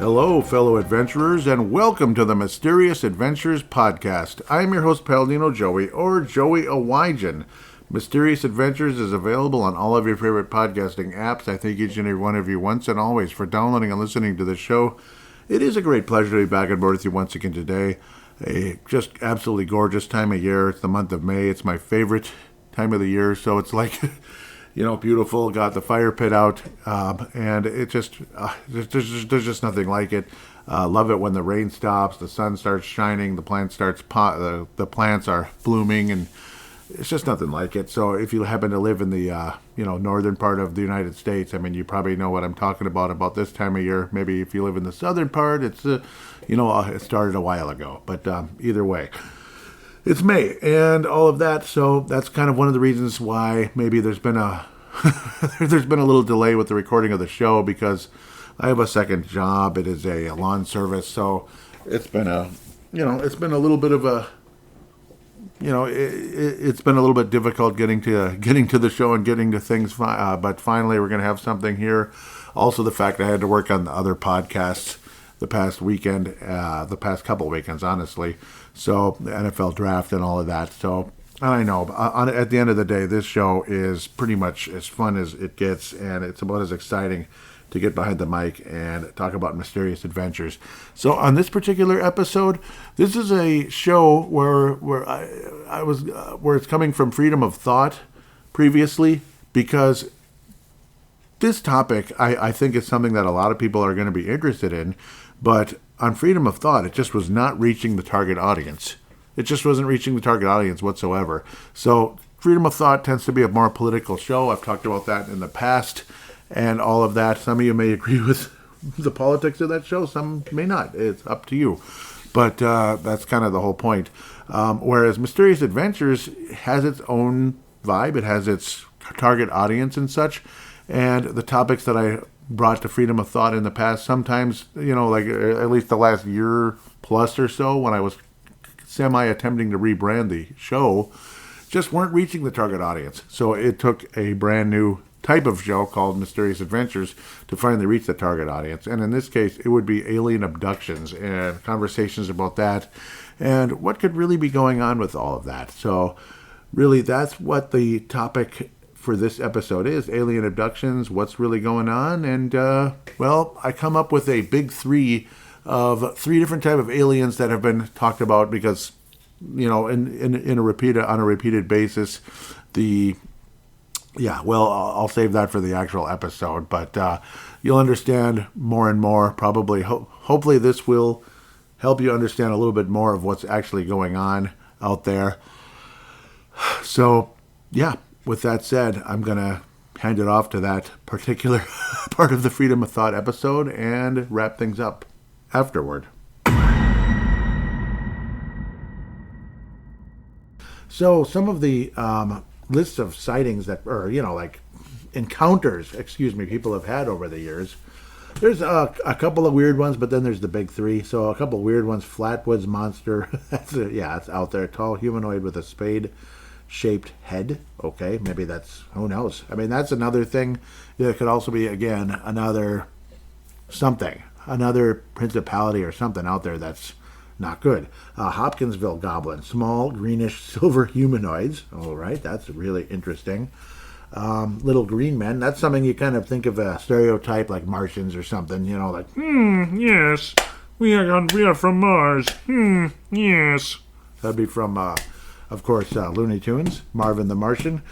Hello, fellow adventurers, and welcome to the Mysterious Adventures Podcast. I'm your host, Paladino Joey, or Joey Awajan. Mysterious Adventures is available on all of your favorite podcasting apps. I thank each and every one of you once and always for downloading and listening to the show. It is a great pleasure to be back on board with you once again today. A just absolutely gorgeous time of year. It's the month of May. It's my favorite time of the year, so it's like... beautiful. Got the fire pit out, and it just there's just nothing like it. Love it when the rain stops, the sun starts shining, the plants the plants are blooming, and it's just nothing like it. So if you happen to live in the northern part of the United States, I mean, you probably know what I'm talking about this time of year. Maybe if you live in the southern part, it's it started a while ago. But either way. It's May and all of that, so that's kind of one of the reasons why maybe there's been a little delay with the recording of the show, because I have a second job. It is a lawn service, so it's been a little bit of a it's been a little bit difficult getting to the show and getting to things. But finally, we're going to have something here. Also, the fact I had to work on the other podcasts the past weekend, the past couple weekends, honestly. So the NFL draft and all of that. So I know at the end of the day, this show is pretty much as fun as it gets, and it's about as exciting to get behind the mic and talk about mysterious adventures. So on this particular episode, this is a show where it's coming from freedom of thought previously, because this topic I think is something that a lot of people are going to be interested in, but on freedom of thought, it just was not reaching the target audience. It just wasn't reaching the target audience whatsoever. So freedom of thought tends to be a more political show. I've talked about that in the past and all of that. Some of you may agree with the politics of that show. Some may not. It's up to you. But that's kind of the whole point. Whereas Mysterious Adventures has its own vibe. It has its target audience and such. And the topics that I brought to freedom of thought in the past, sometimes, like at least the last year plus or so, when I was semi-attempting to rebrand the show, just weren't reaching the target audience. So it took a brand new type of show called Mysterious Adventures to finally reach the target audience. And in this case, it would be alien abductions and conversations about that and what could really be going on with all of that. So really, that's what the topic for this episode is: alien abductions, what's really going on. And I come up with a big three of three different type of aliens that have been talked about, because on a repeated basis. I'll save that for the actual episode, but you'll understand more and more probably. Hopefully this will help you understand a little bit more of what's actually going on out there. So yeah, with that said, I'm going to hand it off to that particular part of the Freedom of Thought episode and wrap things up afterward. So some of the lists of sightings that, encounters, people have had over the years. There's a couple of weird ones, but then there's the big three. So a couple of weird ones: Flatwoods Monster. It's out there. Tall humanoid with a spade-shaped head. Okay, maybe that's, who knows? I mean, that's another thing. It could also be, again, another principality or something out there that's not good. Hopkinsville Goblin, small, greenish, silver humanoids. All right, that's really interesting. Little green men, that's something you kind of think of a stereotype like Martians or something, like, yes, we are from Mars, yes. That'd be from, of course, Looney Tunes, Marvin the Martian.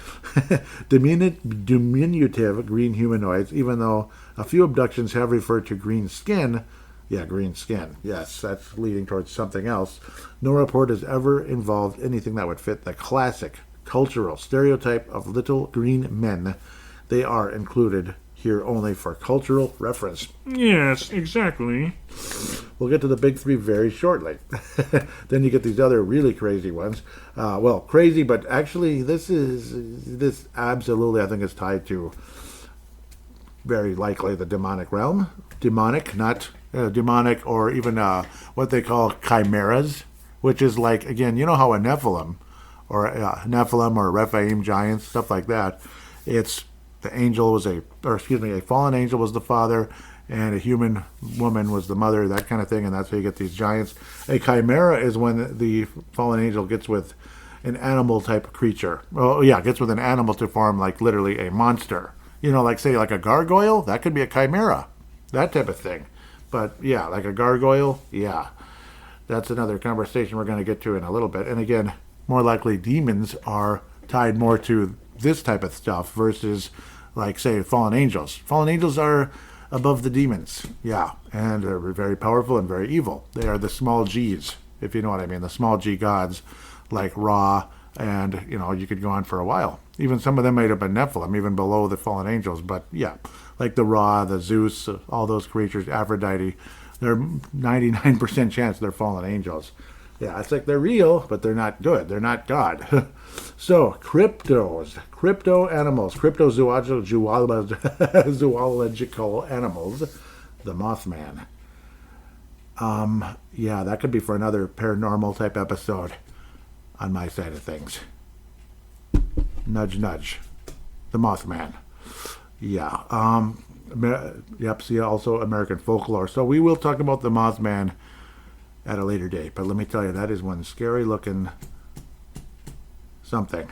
Diminutive green humanoids, even though a few abductions have referred to green skin. Yeah, green skin. Yes, that's leading towards something else. No report has ever involved anything that would fit the classic cultural stereotype of little green men. They are included here only for cultural reference. Yes, exactly. We'll get to the big three very shortly. Then you get these other really crazy ones. Crazy, but actually this absolutely, I think, is tied to very likely the demonic realm. Demonic, not demonic, or even what they call chimeras, which is like, again, you know how a Nephilim or Rephaim giants, stuff like that. It's the angel was a fallen angel was the father, and a human woman was the mother, that kind of thing, and that's how you get these giants. A chimera is when the fallen angel gets with an animal type of creature. Well, yeah, gets with an animal to form like literally a monster. You know, like say like a gargoyle, that could be a chimera, that type of thing. But yeah, like a gargoyle, yeah, that's another conversation we're going to get to in a little bit. And again, more likely demons are tied more to this type of stuff versus like say fallen angels. Fallen angels are above the demons, yeah, and they're very powerful and very evil. They are the small g's, if you know what I mean, the small g gods like Ra, and you know, you could go on for a while. Even some of them might have been Nephilim, even below the fallen angels. But yeah, like the Ra, the Zeus, all those creatures, Aphrodite, they're 99% chance they're fallen angels. Yeah, it's like they're real, but they're not good. They're not God. So, crypto animals, cryptozoological animals, the Mothman. Yeah, that could be for another paranormal type episode on my side of things. Nudge, nudge. The Mothman. Yeah. Yep, see, also American folklore. So we will talk about the Mothman at a later date. But let me tell you, that is one scary looking something.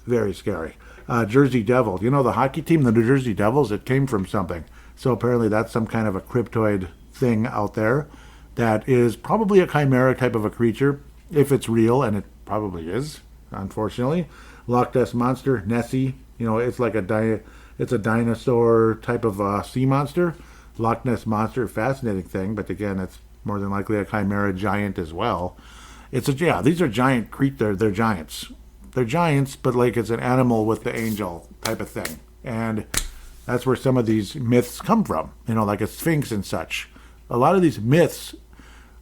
Very scary. Jersey Devil. You know the hockey team, the New Jersey Devils? It came from something. So apparently that's some kind of a cryptoid thing out there that is probably a chimera type of a creature, if it's real, and it probably is, unfortunately. Loch Ness Monster, Nessie. You know, it's like it's a dinosaur type of sea monster. Loch Ness Monster, fascinating thing, but again, it's more than likely a chimera giant as well. These are giant creatures. They're giants. They're giants, but like it's an animal with the angel type of thing. And that's where some of these myths come from. You know, like a sphinx and such. A lot of these myths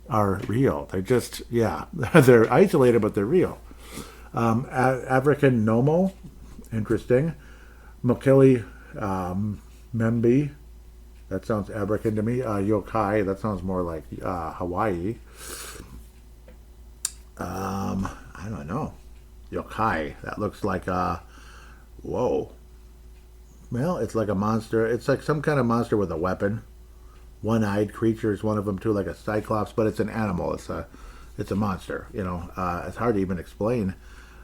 are real. They just, yeah, they're isolated, but they're real. African Nomo, interesting. Mokele Membi, that sounds African to me. Yokai, that sounds more like Hawaii. I don't know. Yokai, that looks like whoa. Well, it's like a monster. It's like some kind of monster with a weapon. One-eyed creature is one of them too, like a cyclops, but it's an animal. It's a monster. You know, it's hard to even explain.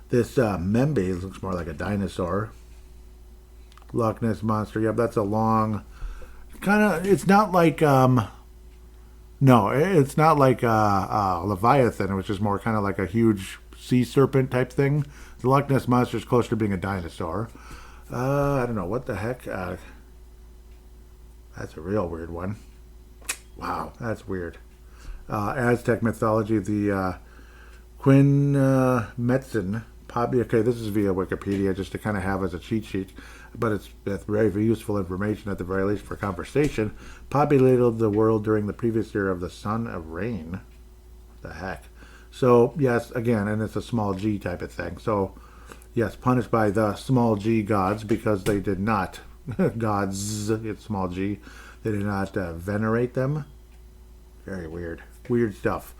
This Membe looks more like a dinosaur. Loch Ness Monster. Yep, that's a long kind of. It's not like no, it's not like Leviathan, which is more kind of like a huge sea serpent type thing. The Loch Ness Monster is closer to being a dinosaur. I don't know what the heck. That's a real weird one. Wow, that's weird. Aztec mythology, the Quinmetzin. Okay, this is via Wikipedia, just to kind of have as a cheat sheet, but it's very, very useful information at the very least for conversation. Populated the world during the previous era of the Son of Rain. What the heck? So, yes, again, and it's a small g type of thing. So, yes, punished by the small g gods because they did not, gods, it's small g, they did not venerate them. Very weird. Weird stuff.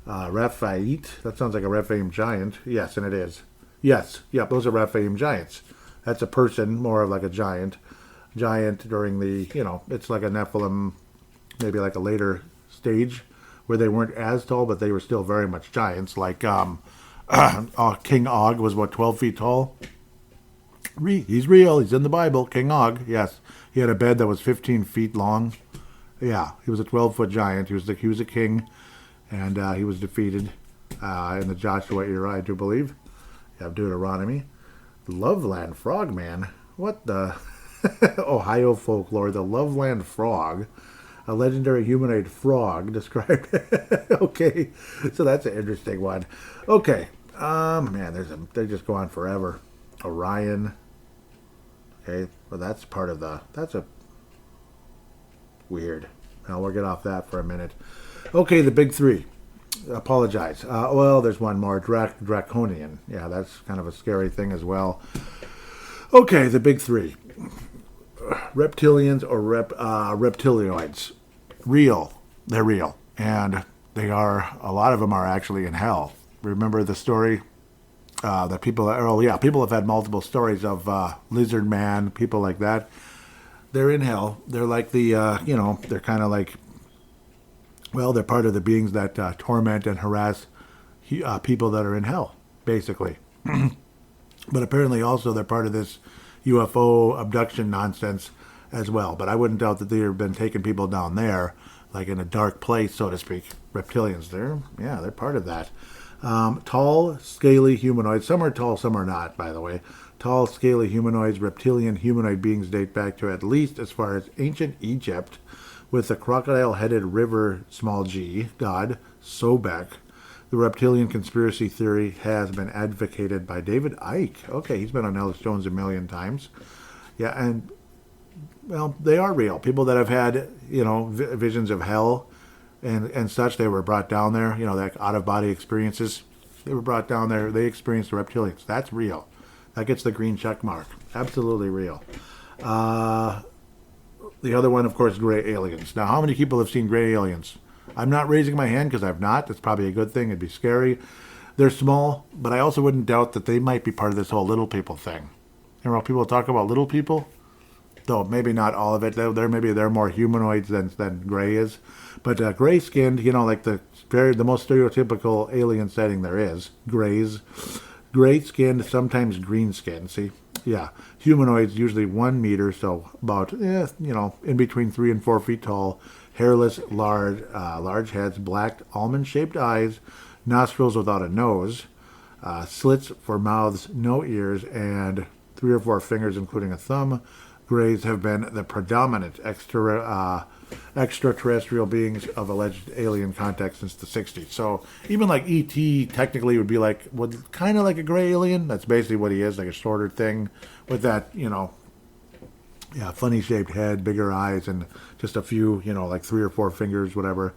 Raphael, that sounds like a Rephaim giant. Yes, and it is. Yes, yep, those are Rephaim giants. That's a person, more of like a giant. Giant during the, you know, it's like a Nephilim, maybe like a later stage where they weren't as tall, but they were still very much giants. Like King Og was, what, 12 feet tall? He's real. He's in the Bible. King Og, yes. He had a bed that was 15 feet long. Yeah, he was a 12-foot giant. He was a king, and he was defeated in the Joshua era, I do believe. You have Deuteronomy. Loveland Frogman. What the? Ohio folklore. The Loveland Frog. A legendary humanoid frog described. Okay, so that's an interesting one. Okay, man, they just go on forever. Orion. Okay, well that's part of that's a weird. Now we'll get off that for a minute. Okay, the big three. Apologize. Well, there's one more. Draconian. Yeah, that's kind of a scary thing as well. Okay, the big three. Reptilians or reptilioids. Real. They're real. And they are, a lot of them are actually in hell. Remember the story that people have had multiple stories of lizard man, people like that. they're in hell. They're like they're kind of like, well, they're part of the beings that torment and harass people that are in hell, basically. But apparently also they're part of this UFO abduction nonsense as well. But I wouldn't doubt that they've been taking people down there, like in a dark place, so to speak. Reptilians, they're part of that. Tall, scaly humanoids. Some are tall, some are not, by the way. Tall, scaly humanoids, reptilian humanoid beings date back to at least as far as ancient Egypt, with the crocodile-headed river small g god Sobek. The reptilian conspiracy theory has been advocated by David Icke. Okay, he's been on Alex Jones a million times. Yeah, and, well, they are real. People that have had, visions of hell and such, they were brought down there, that out-of-body experiences. They were brought down there. They experienced the reptilians. That's real. That gets the green check mark. Absolutely real. The other one, of course, gray aliens. Now, how many people have seen gray aliens? I'm not raising my hand because I've not. That's probably a good thing. It'd be scary. They're small, but I also wouldn't doubt that they might be part of this whole little people thing. People talk about little people, though maybe not all of it. They're more humanoids than gray is. But gray-skinned, like the most stereotypical alien setting there is, grays. Gray-skinned, sometimes green-skinned, see? Yeah. Humanoids, usually 1 meter, so about, in between 3 and 4 feet tall. Hairless, large heads, black almond-shaped eyes, nostrils without a nose, slits for mouths, no ears, and 3 or 4 fingers, including a thumb. Greys have been the predominant extraterrestrial beings of alleged alien contact since the 60s. So even like E.T. technically would be kind of like a gray alien. That's basically what he is, like a shorter thing with that, funny shaped head, bigger eyes, and just a few, like 3 or 4 fingers, whatever,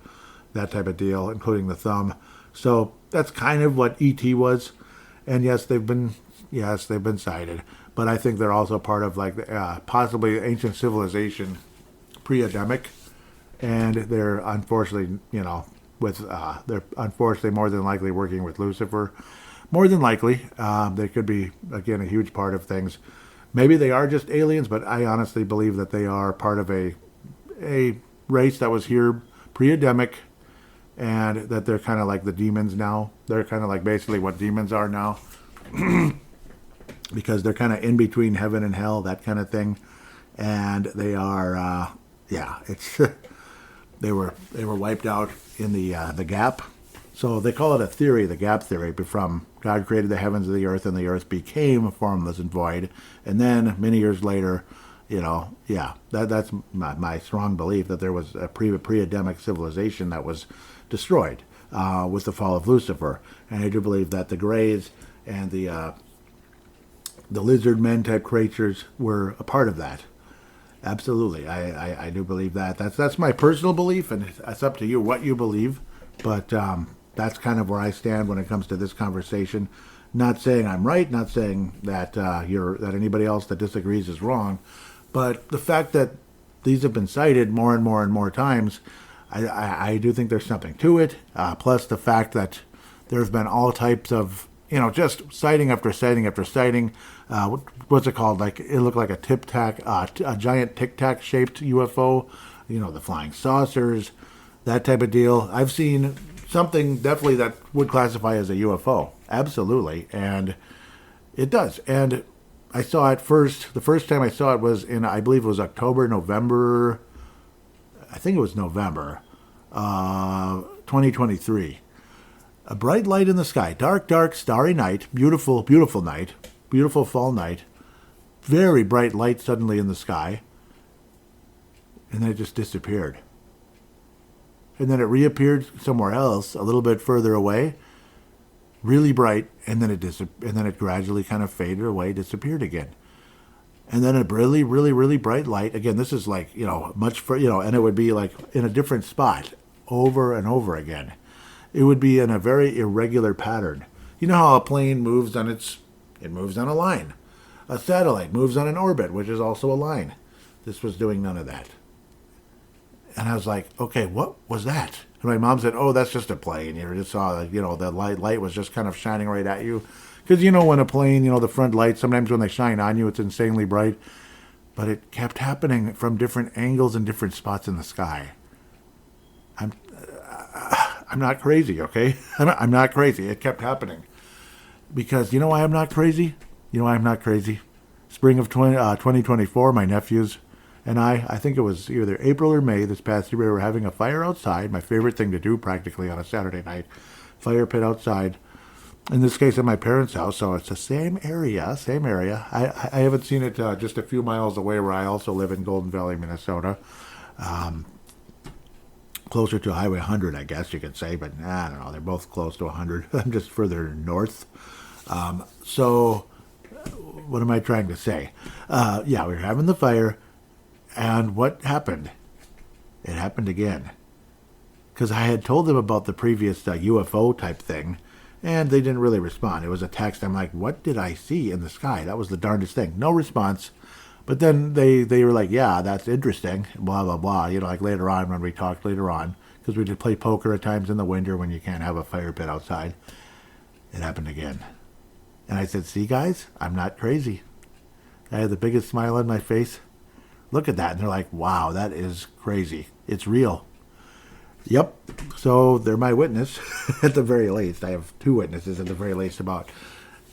that type of deal, including the thumb. So that's kind of what E.T. was. And yes, they've been sighted. But I think they're also part of possibly ancient civilization pre-Adamic. And they're unfortunately, they're unfortunately more than likely working with Lucifer. More than likely, they could be, again, a huge part of things. Maybe they are just aliens, but I honestly believe that they are part of a race that was here pre-Adamic, and that they're kind of like the demons now. They're kind of like basically what demons are now. Because they're kind of in between heaven and hell, that kind of thing. And they are, it's... They were wiped out in the gap. So they call it a theory, the gap theory, from God created the heavens and the earth became formless and void. And then many years later, that's my strong belief that there was a pre-Adamic civilization that was destroyed with the fall of Lucifer. And I do believe that the Greys and the lizard men type creatures were a part of that. Absolutely, I do believe that. That's my personal belief, and it's up to you what you believe. But that's kind of where I stand when it comes to this conversation. Not saying I'm right, not saying that that anybody else that disagrees is wrong, but the fact that these have been cited more and more and more times, I do think there's something to it. Plus the fact that there's been all types of just sighting after sighting after sighting. What's it called? Like it looked like a giant Tic Tac shaped UFO. The flying saucers, that type of deal. I've seen something definitely that would classify as a UFO. Absolutely, and it does. And I saw it first. The first time I saw it was in, I believe it was November. I think it was November, 2023. A bright light in the sky, dark, starry night, beautiful night, beautiful fall night, very bright light suddenly in the sky, and then it just disappeared. And then it reappeared somewhere else, a little bit further away, really bright, and then it gradually kind of faded away, disappeared again. And then a really, really, really bright light. Again, this is like, and it would be like in a different spot over and over again. It would be in a very irregular pattern. You know how a plane moves on it moves on a line. A satellite moves on an orbit, which is also a line. This was doing none of that. And I was like, okay, what was that? And my mom said, oh, that's just a plane. You just saw, the light was just kind of shining right at you. Because, when a plane, the front lights, sometimes when they shine on you, it's insanely bright. but it kept happening from different angles and different spots in the sky. I'm not crazy, okay? I'm not crazy. It kept happening. Because you know why I'm not crazy? You know why I'm not crazy? Spring of 2024, my nephews and I think it was either April or May this past year, we were having a fire outside, my favorite thing to do practically on a Saturday night. Fire pit outside. In this case, at my parents' house, so it's the same area. I haven't seen it just a few miles away where I also live in Golden Valley, Minnesota. Closer to Highway 100, I guess you could say, but I don't know. They're both close to 100. I'm just further north. So, what am I trying to say? Yeah, we were having the fire, and what happened? It happened again. Because I had told them about the previous UFO type thing, and they didn't really respond. It was a text. I'm like, what did I see in the sky? That was the darndest thing. No response. But then they were like, yeah, that's interesting, blah, blah, blah. You know, like later on when we talked later on, because we did play poker at times in the winter when you can't have a fire pit outside. It happened again. And I said, see, guys, I'm not crazy. I had the biggest smile on my face. Look at that. And they're like, wow, that is crazy. It's real. Yep. So they're my witness at the very least. I have two witnesses at the very least about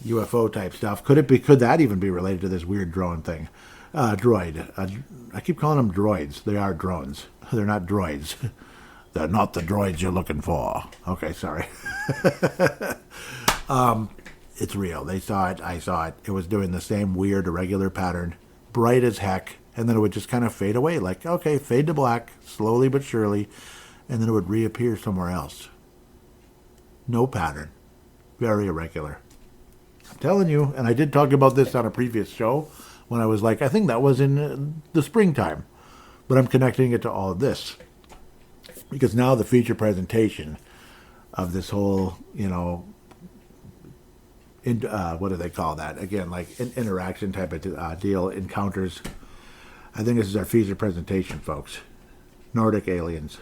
UFO type stuff. Could that even be related to this weird drone thing? Droid. I keep calling them droids. They are drones. They're not droids. They're not the droids you're looking for. Okay, sorry. It's real. They saw it. I saw it. It was doing the same weird, irregular pattern. Bright as heck. And then it would just kind of fade away. Like, okay, fade to black, slowly but surely. And then it would reappear somewhere else. No pattern. Very irregular. I'm telling you, and I did talk about this on a previous show when I was like, I think that was in the springtime. But I'm connecting it to all of this. Because now the feature presentation of this whole, you know, what do they call that? Again, like an interaction type of deal, encounters. I think this is our feature presentation, folks. Nordic aliens.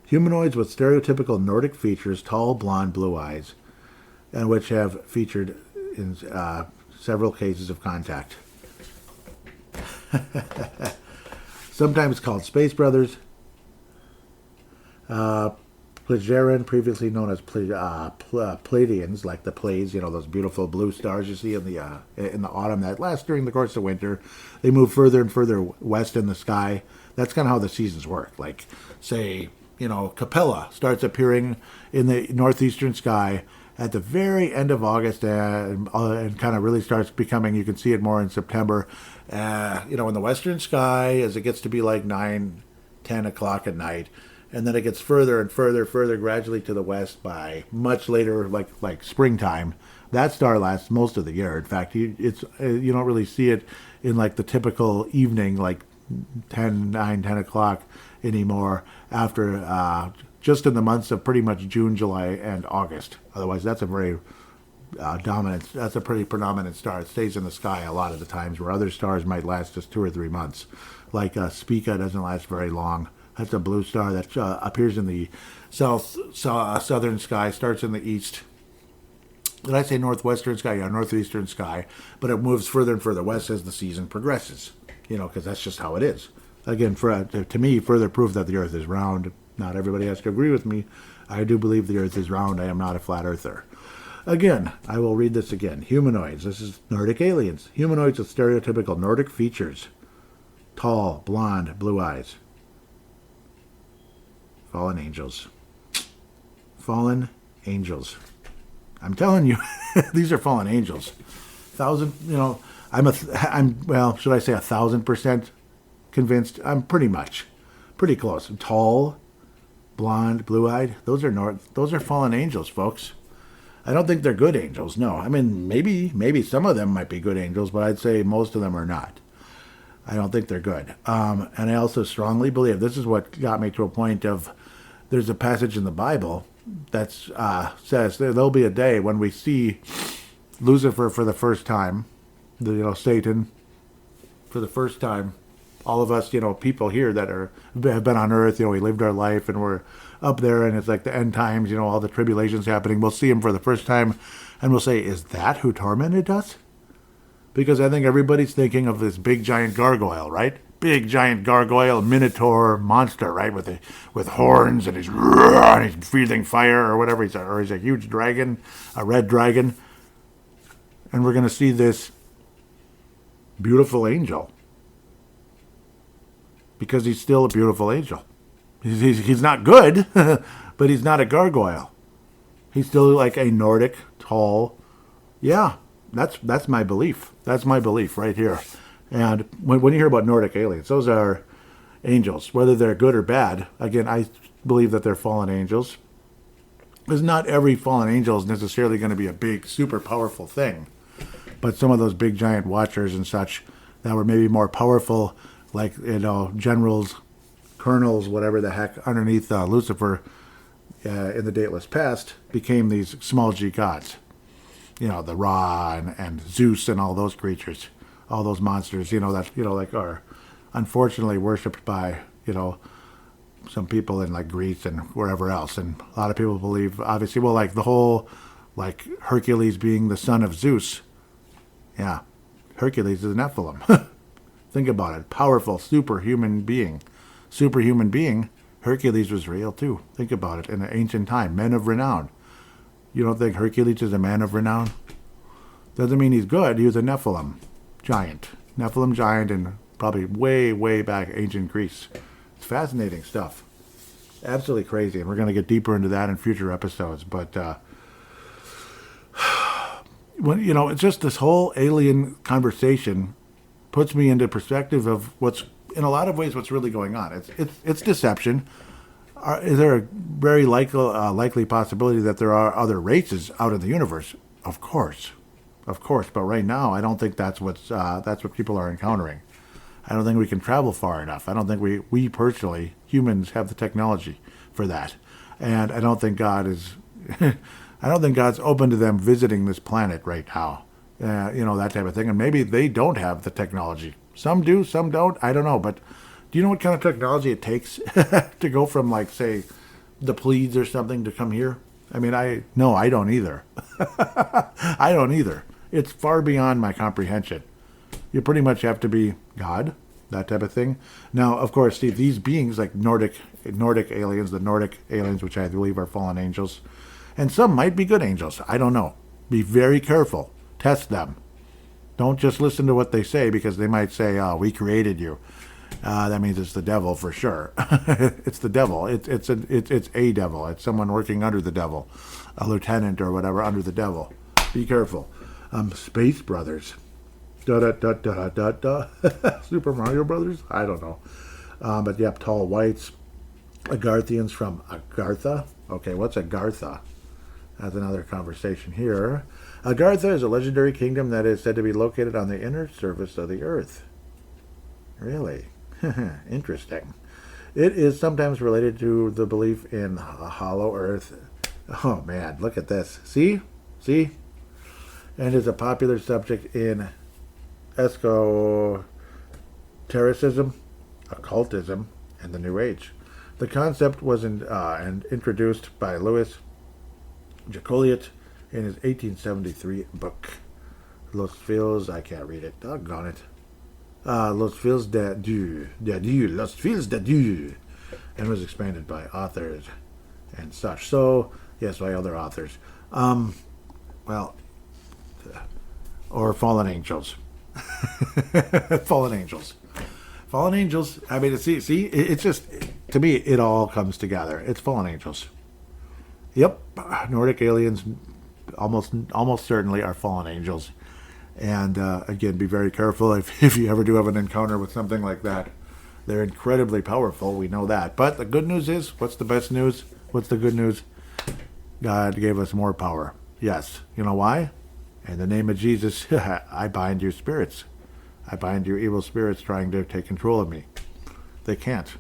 Humanoids with stereotypical Nordic features, tall, blonde, blue eyes, and which have featured in several cases of contact. Sometimes called Space Brothers. Plejaran, previously known as Pleiadians, like the Pleiades, you know, those beautiful blue stars you see in the autumn that last during the course of winter. They move further and further west in the sky. That's kind of how the seasons work. Like, say, you know, Capella starts appearing in the northeastern sky at the very end of August and kind of really starts becoming, you can see it more in September, you know, in the western sky as it gets to be like 9, 10 o'clock at night. And then it gets further and further gradually to the west by much later, like springtime. That star lasts most of the year. In fact, you don't really see it in like the typical evening, like 10 o'clock anymore after just in the months of pretty much June, July, and August. Otherwise, that's a very that's a pretty predominant star. It stays in the sky a lot of the times, where other stars might last just 2 or 3 months. Like Spica doesn't last very long. That's a blue star that appears in the southern sky, starts in the east. Did I say northwestern sky? Yeah, northeastern sky. But it moves further and further west as the season progresses. You know, because that's just how it is. Again, to me, further proof that the Earth is round. Not everybody has to agree with me. I do believe the Earth is round. I am not a flat earther. Again, I will read this again. Humanoids. This is Nordic aliens. Humanoids with stereotypical Nordic features. Tall, blonde, blue eyes. Fallen angels. Fallen angels. I'm telling you, these are fallen angels. Should I say 1,000% convinced? I'm pretty close. Tall, blonde, blue-eyed. Those are fallen angels, folks. I don't think they're good angels. No, I mean maybe some of them might be good angels, but I'd say most of them are not. I don't think they're good. And I also strongly believe, this is what got me to a point of, there's a passage in the Bible that says there'll be a day when we see Lucifer for the first time, Satan for the first time. All of us, people here that have been on earth, we lived our life and we're up there and it's like the end times, all the tribulations happening. We'll see him for the first time and we'll say, is that who tormented us? because I think everybody's thinking of this big giant gargoyle, right? Big giant gargoyle, minotaur monster, right? With horns and he's breathing fire or whatever. He's a huge dragon, a red dragon, and we're gonna see this beautiful angel because he's still a beautiful angel. He's not good, but he's not a gargoyle. He's still like a Nordic, tall. Yeah, that's my belief. That's my belief right here. And when you hear about Nordic aliens, those are angels, whether they're good or bad. Again, I believe that they're fallen angels. Because not every fallen angel is necessarily going to be a big, super powerful thing. But some of those big giant watchers and such that were maybe more powerful, like, generals, colonels, whatever the heck, underneath Lucifer in the dateless past, became these small g gods. The Ra and Zeus and all those creatures, all those monsters, like are unfortunately worshipped by, some people in like Greece and wherever else. And a lot of people believe, obviously, well, like the whole, like Hercules being the son of Zeus. Yeah, Hercules is a Nephilim. Think about it. Powerful, superhuman being. Hercules was real too. Think about it. In an ancient time, men of renown. You don't think Hercules is a man of renown? Doesn't mean he's good. He was a Nephilim giant. Nephilim giant in probably way, way back ancient Greece. It's fascinating stuff. Absolutely crazy. And we're going to get deeper into that in future episodes. But, it's just this whole alien conversation puts me into perspective of what's, in a lot of ways, what's really going on. It's deception. Is there a very likely possibility that there are other races out in the universe? Of course. But right now, I don't think that's what people are encountering. I don't think we can travel far enough. I don't think we personally, humans, have the technology for that. And I don't think God is, I don't think God's open to them visiting this planet right now. That type of thing. And maybe they don't have the technology. Some do, some don't. I don't know. But do you know what kind of technology it takes to go from, like, say, the Pleiades or something to come here? I mean, I don't either. I don't either. It's far beyond my comprehension. You pretty much have to be God, that type of thing. Now, of course, Steve, these beings, like Nordic aliens, which I believe are fallen angels, and some might be good angels. I don't know. Be very careful. Test them. Don't just listen to what they say, because they might say, "Oh, we created you." That means it's the devil for sure. It's the devil. It's a devil. It's someone working under the devil, a lieutenant or whatever under the devil. Be careful. Space Brothers. Super Mario Brothers? I don't know. But yep, tall whites. Agarthians from Agartha. Okay, what's Agartha? That's another conversation here. Agartha is a legendary kingdom that is said to be located on the inner surface of the earth. Really? Interesting. It is sometimes related to the belief in a hollow earth. Oh man, look at this. See? And is a popular subject in esotericism, occultism, and the New Age. The concept was introduced by Louis Jacoliot in his 1873 book, Los Fils, I can't read it, doggone it, Los Fils Dieu, and was expanded by authors and such. So, yes, by other authors. Or fallen angels. Fallen angels. I mean, see, it's just, to me, it all comes together. It's fallen angels. Yep, Nordic aliens almost certainly are fallen angels. And again, be very careful if you ever do have an encounter with something like that. They're incredibly powerful, we know that. But the good news is, what's the best news? What's the good news? God gave us more power. Yes. You know why? In the name of Jesus, I bind you spirits. I bind you evil spirits trying to take control of me. They can't.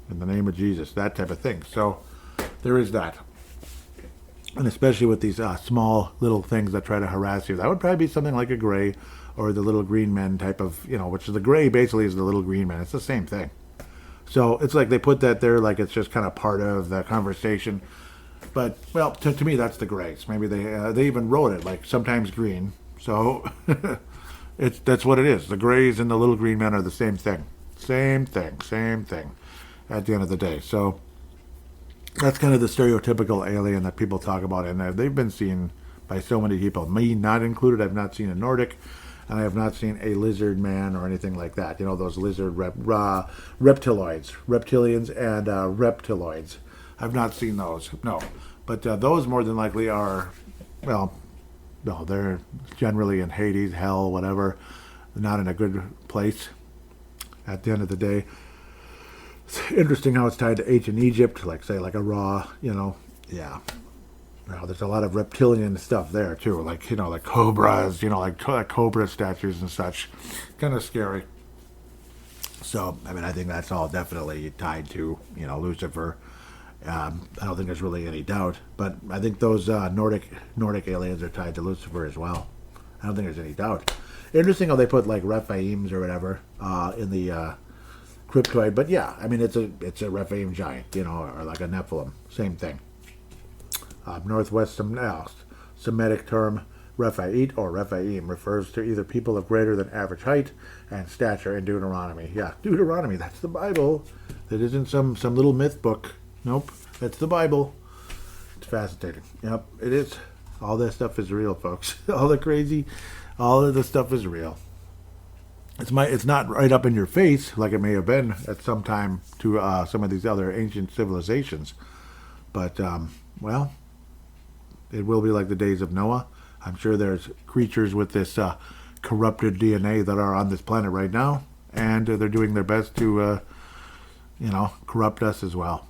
In the name of Jesus, that type of thing. So there is that. And especially with these small little things that try to harass you. That would probably be something like a gray or the little green men type of, which is the gray basically is the little green men. It's the same thing. So it's like they put that there like it's just kind of part of the conversation. But, well, to me, that's the grays. Maybe they even wrote it, like, sometimes green. So, That's what it is. The Greys and the Little Green Men are the same thing. Same thing. Same thing. At the end of the day. So that's kind of the stereotypical alien that people talk about, and they've been seen by so many people. Me not included. I've not seen a Nordic, and I have not seen a lizard man or anything like that. You know, those lizard reptiloids, reptilians and reptiloids. I've not seen those. No, but those more than likely are, well, no, they're generally in Hades, hell, whatever. They're not in a good place. At the end of the day, it's interesting how it's tied to ancient Egypt, like say like a Ra, yeah. Now there's a lot of reptilian stuff there too, like like cobras, like cobra statues and such. Kind of scary. So I mean, I think that's all definitely tied to Lucifer. I don't think there's really any doubt, but I think those Nordic aliens are tied to Lucifer as well. I don't think there's any doubt. Interesting how they put like Rephaims or whatever in the Cryptoid, but yeah, I mean it's a Rephaim giant, or like a Nephilim, same thing. Northwest Semitic term Rephait or Rephaim refers to either people of greater than average height and stature in Deuteronomy. Yeah, Deuteronomy, that's the Bible. That isn't some little myth book. Nope, that's the Bible. It's fascinating. Yep, it is. All that stuff is real, folks. All of the stuff is real. It's not right up in your face like it may have been at some time to some of these other ancient civilizations. But, well, it will be like the days of Noah. I'm sure there's creatures with this corrupted DNA that are on this planet right now, and they're doing their best to, corrupt us as well.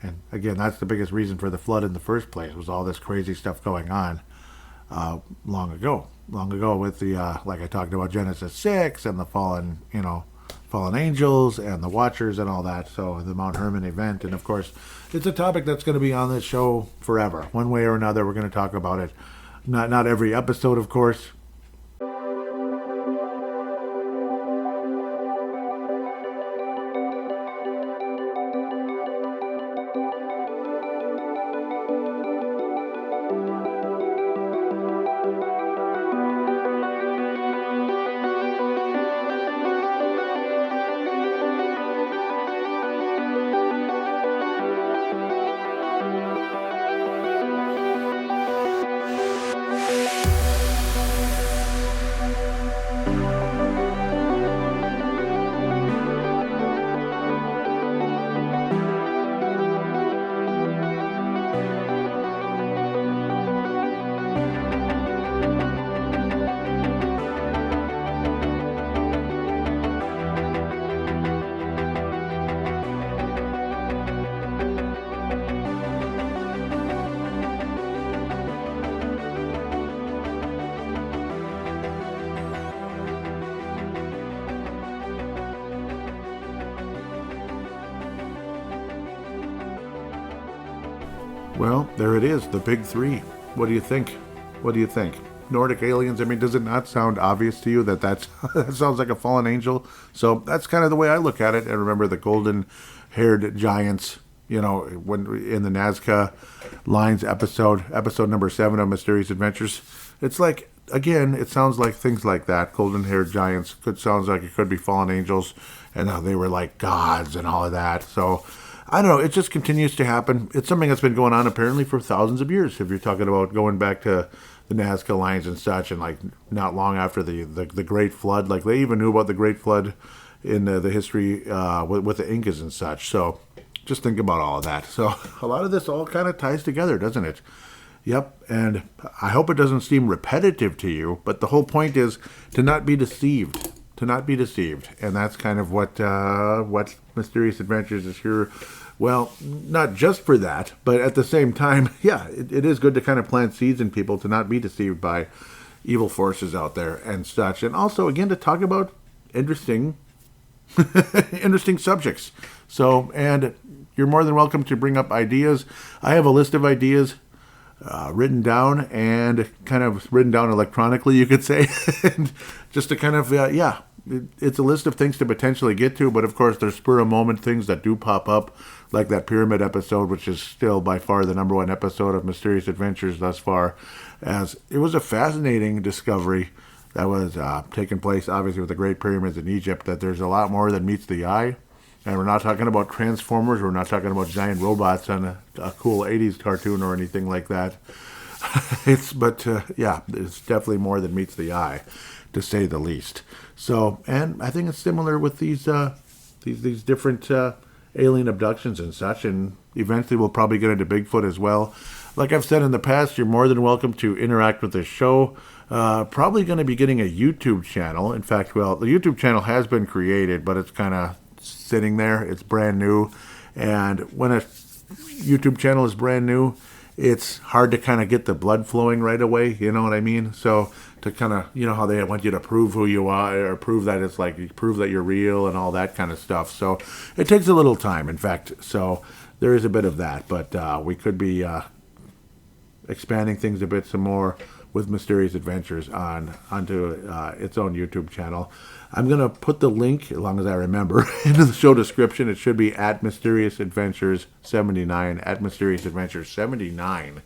And again, that's the biggest reason for the flood in the first place, was all this crazy stuff going on long ago with the, like I talked about Genesis 6 and the fallen angels and the Watchers and all that. So the Mount Hermon event. And of course, it's a topic that's going to be on this show forever. One way or another, we're going to talk about it. Not every episode, of course. Well, there it is, the big three. What do you think? Nordic aliens, I mean, does it not sound obvious to you that that sounds like a fallen angel? So that's kind of the way I look at it. And remember the golden-haired giants, when in the Nazca Lines episode number 7 of Mysterious Adventures. It's like, again, it sounds like things like that. Golden-haired giants sounds like it could be fallen angels, and how they were like gods and all of that. So I don't know. It just continues to happen. It's something that's been going on apparently for thousands of years. If you're talking about going back to the Nazca Lines and such, and like not long after the Great Flood, like they even knew about the Great Flood in the history with the Incas and such. So just think about all of that. So a lot of this all kind of ties together, doesn't it? Yep. And I hope it doesn't seem repetitive to you, but the whole point is to not be deceived. And that's kind of what Mysterious Adventures is here. Well, not just for that, but at the same time, yeah, it is good to kind of plant seeds in people to not be deceived by evil forces out there and such. And also, again, to talk about interesting subjects. So, and you're more than welcome to bring up ideas. I have a list of ideas written down and kind of written down electronically, you could say, and just to kind of, it's a list of things to potentially get to, but of course there's spur of moment things that do pop up, like that pyramid episode, which is still by far the number one episode of Mysterious Adventures thus far, as it was a fascinating discovery that was taking place, obviously, with the Great Pyramids in Egypt, that there's a lot more than meets the eye. And we're not talking about Transformers. We're not talking about giant robots on a cool 80s cartoon or anything like that. It's definitely more than meets the eye, to say the least. So, and I think it's similar with these different alien abductions and such. And eventually, we'll probably get into Bigfoot as well. Like I've said in the past, you're more than welcome to interact with this show. Probably going to be getting a YouTube channel. In fact, the YouTube channel has been created, but it's kind of sitting there. It's brand new. And when a YouTube channel is brand new, it's hard to kind of get the blood flowing right away. You know what I mean? So to kind of, how they want you to prove who you are, or prove that it's like, prove that you're real and all that kind of stuff. So it takes a little time, in fact. So there is a bit of that. But we could be expanding things a bit some more with Mysterious Adventures onto its own YouTube channel. I'm going to put the link, as long as I remember, into the show description. It should be at Mysterious Adventures 79, at Mysterious Adventures 79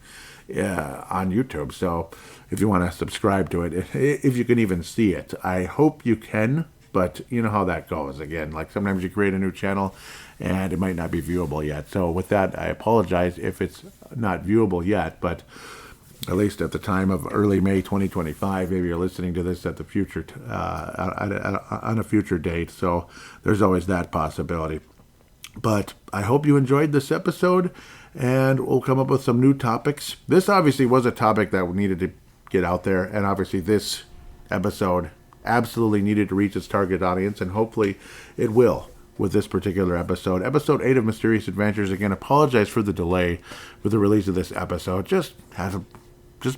on YouTube. So if you want to subscribe to it, if you can even see it, I hope you can, but you know how that goes. Again, like sometimes you create a new channel and it might not be viewable yet. So with that, I apologize if it's not viewable yet, but at least at the time of early May 2025, maybe you're listening to this at the future on a future date. So there's always that possibility. But I hope you enjoyed this episode, and we'll come up with some new topics. This obviously was a topic that needed to get out there, and obviously this episode absolutely needed to reach its target audience, and hopefully it will with this particular episode. Episode 8 of Mysterious Adventures. Again, apologize for the delay with the release of this episode. Just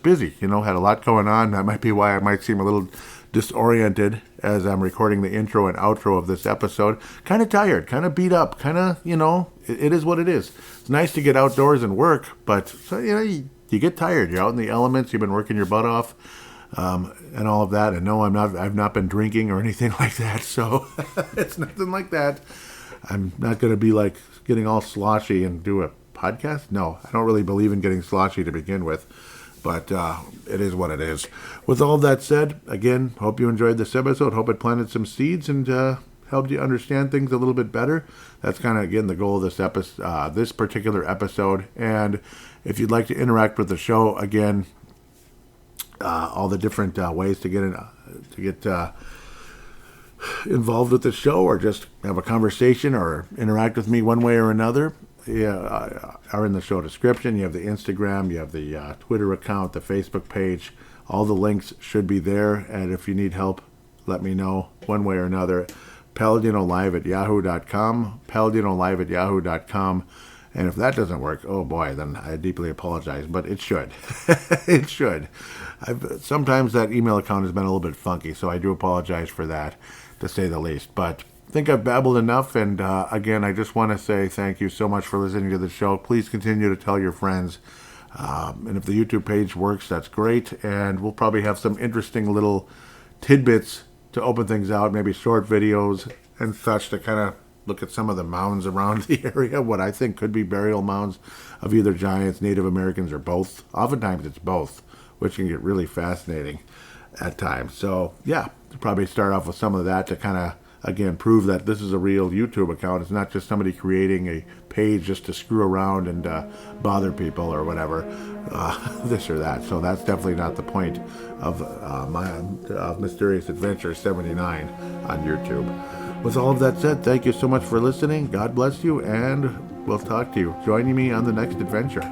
busy, had a lot going on. That might be why I might seem a little disoriented as I'm recording the intro and outro of this episode. Kind of tired, kind of beat up, kind of, it is what it is. It's nice to get outdoors and work, but, so, you get tired. You're out in the elements. You've been working your butt off and all of that. And no, I've not been drinking or anything like that, so it's nothing like that. I'm not going to be like getting all sloshy and do a podcast. No, I don't really believe in getting sloshy to begin with. But it is what it is. With all that said, again, hope you enjoyed this episode. Hope it planted some seeds and helped you understand things a little bit better. That's kind of, again, the goal of this particular episode. And if you'd like to interact with the show, again, all the different ways to get involved with the show, or just have a conversation or interact with me one way or another, are in the show description. You have the Instagram, you have the Twitter account, the Facebook page. All the links should be there. And if you need help, let me know one way or another. PaladinoLive@yahoo.com, PaladinoLive@yahoo.com. And if that doesn't work, oh boy, then I deeply apologize. But it should. It should. Sometimes that email account has been a little bit funky, so I do apologize for that, to say the least. But I think I've babbled enough, and again, I just want to say thank you so much for listening to the show. Please continue to tell your friends, and if the YouTube page works, that's great, and we'll probably have some interesting little tidbits to open things out, maybe short videos and such, to kind of look at some of the mounds around the area, what I think could be burial mounds of either giants, Native Americans, or both. Oftentimes it's both, which can get really fascinating at times. So yeah, probably start off with some of that to kind of, again, prove that this is a real YouTube account. It's not just somebody creating a page just to screw around and bother people or whatever, this or that. So that's definitely not the point of my Mysterious Adventure 79 on YouTube. With all of that said, thank you so much for listening. God bless you, and we'll talk to you. Joining me on the next adventure.